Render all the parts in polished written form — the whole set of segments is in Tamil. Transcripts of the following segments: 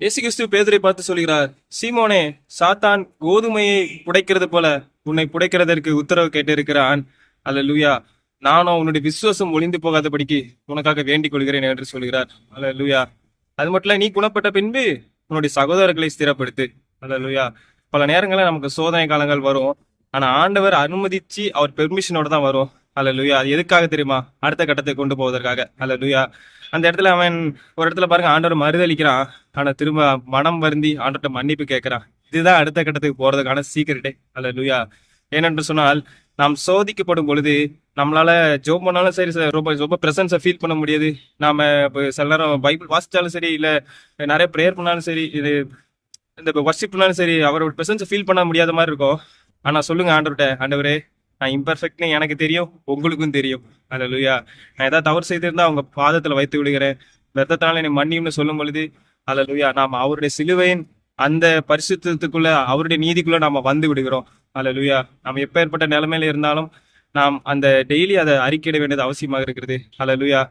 இயேசு கிறிஸ்து பேதுரை பார்த்து சொல்கிறார், சீமோனே, சாத்தான் கோதுமையை புடைக்கிறது போல உன்னை புடைக்கிறதற்கு உத்தரவு கேட்டிருக்கிறான். அல்லேலூயா. நானும் உன்னுடைய விசுவாசம் ஒளிந்து போகாதபடிக்கு உனக்காக வேண்டிக் கொள்கிறேன் என்று சொல்கிறார். அல்லேலூயா. அது மட்டும் இல்ல, நீ குணப்பட்ட பின்பு உன்னுடைய சகோதரர்களை ஸ்திரப்படுத்து. அல்லேலூயா. பல நேரங்களில் நமக்கு சோதனை காலங்கள் வரும். ஆனா ஆண்டவர் அனுமதிச்சு அவர் பெர்மிஷனோட தான் வரும். அல்லேலூயா. அது எதுக்காக தெரியுமா? அடுத்த கட்டத்துக்கு கொண்டு போவதற்காக. அல்லேலூயா. அந்த இடத்துல அவன் ஒரு இடத்துல பாருங்க, ஆண்டவர் மறுதளிக்கிறான். ஆனா திரும்ப மனம் வருந்தி ஆண்டவர்ட்ட மன்னிப்பு கேட்கிறான். இதுதான் அடுத்த கட்டத்துக்கு போறதுக்கான சீக்கிரட்டே. அல்லேலூயா. ஏனென்று சொன்னால், நாம் சோதிக்கப்படும் பொழுது நம்மளால ஜோம் பண்ணாலும் சரி, ரொம்ப ரொம்ப பிரசன்ஸை ஃபீல் பண்ண முடியாது. நாம இப்போ சில நேரம் பைபிள் வாசிச்சாலும் சரி, இல்ல நிறைய ப்ரேயர் பண்ணாலும் சரி, இது இந்த வர்ஷிப் பண்ணாலும் சரி, அவரோட பிரசன்ஸை ஃபீல் பண்ண முடியாத மாதிரி இருக்கும். ஆனா சொல்லுங்க ஆண்டவர்கிட்ட, ஆண்டவரே, நான் இம்பர்ஃபெக்ட்னு எனக்கு தெரியும், உங்களுக்கும் தெரியும். அல்லேலூயா. நான் ஏதாவது தவறு செய்திருந்தா அவங்க பாதத்துல வைத்து விடுகிறேன், ரத்தத்தினால என்னை மன்னியும்னு சொல்லும் பொழுது, அல்லேலூயா, நாம் அவருடைய சிலுவையின் அந்த பரிசுத்தத்துக்குள்ள, அவருடைய நீதிக்குள்ள நாம வந்து விடுகிறோம். அல்லேலூயா. நம்ம எப்பேற்பட்ட நிலைமையில இருந்தாலும் நாம் அந்த டெய்லி அதை அறிக்கையிட வேண்டியது அவசியமாக இருக்கிறது. அல்லேலூயா.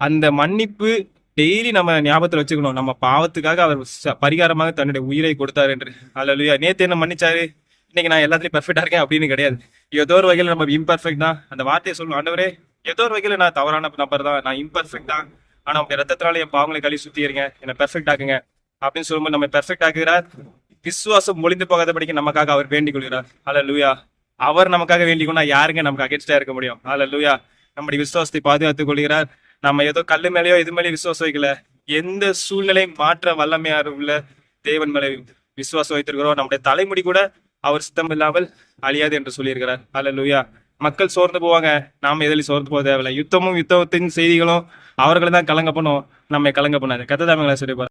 அந்த மன்னிப்பு டெய்லி நம்ம ஞாபகத்துல வச்சுக்கணும். நம்ம பாவத்துக்காக அவர் பரிகாரமாக தன்னுடைய உயிரை கொடுத்தார் என்று. அல்லேலூயா. நேத்து என்ன மன்னிச்சாரு, இன்னைக்கு நான் எல்லாத்துலயும் பெர்ஃபெக்டா இருக்கேன் அப்படின்னு கிடையாது. ஏதோ ஒரு வகையில நம்ம இம்பர்ஃபெக்ட் தான். அந்த வார்த்தையை சொல்லணும், ஆண்டவரே, ஏதோ ஒரு வகையில நான் தவறான நபர் தான், நான் இம்பர்ஃபெக்ட் தான், ஆனா உங்க ரத்தத்தினால என் பாவங்களை கழுவி சுத்திடுங்க, என்னை பெர்ஃபெக்ட் ஆக்குங்க அப்படின்னு சொல்லும்போது நம்ம பெர்ஃபெக்ட் ஆக்குகிறார். விசுவாசம் ஒளிந்து போகாதபடிக்கு நமக்காக அவர் வேண்டிக் கொள்கிறார். அல்லேலூயா. அவர் நமக்காக வேண்டிக் கொண்டா யாருங்க நமக்கு அகேன்ஸ்டா இருக்க முடியும்? அல்லேலூயா. நம்முடைய விசுவாசத்தை பாதுகாத்துக் கொள்கிறார். நம்ம ஏதோ கல்லு மேலேயோ இது மேலேயோ விசுவாசம் வைக்கல, எந்த சூழ்நிலையும் மாற்ற வல்லமையார் உள்ள தேவன் மேலே விசுவாசம் வைத்திருக்கிறோம். நம்முடைய தலைமுடி கூட அவர் சித்தம் இல்லாமல் அழியாது என்று சொல்லியிருக்கிறார். அல்லேலூயா. மக்கள் சோர்ந்து போவாங்க, நாம எதிலும் சோர்ந்து போக தேவையில்லை. யுத்தமும் யுத்தத்தின் செய்திகளும் அவர்களை தான் கலங்க பண்ணும், நம்மை கலங்க பண்ணாது. கர்த்தர் தாமே சொல்லி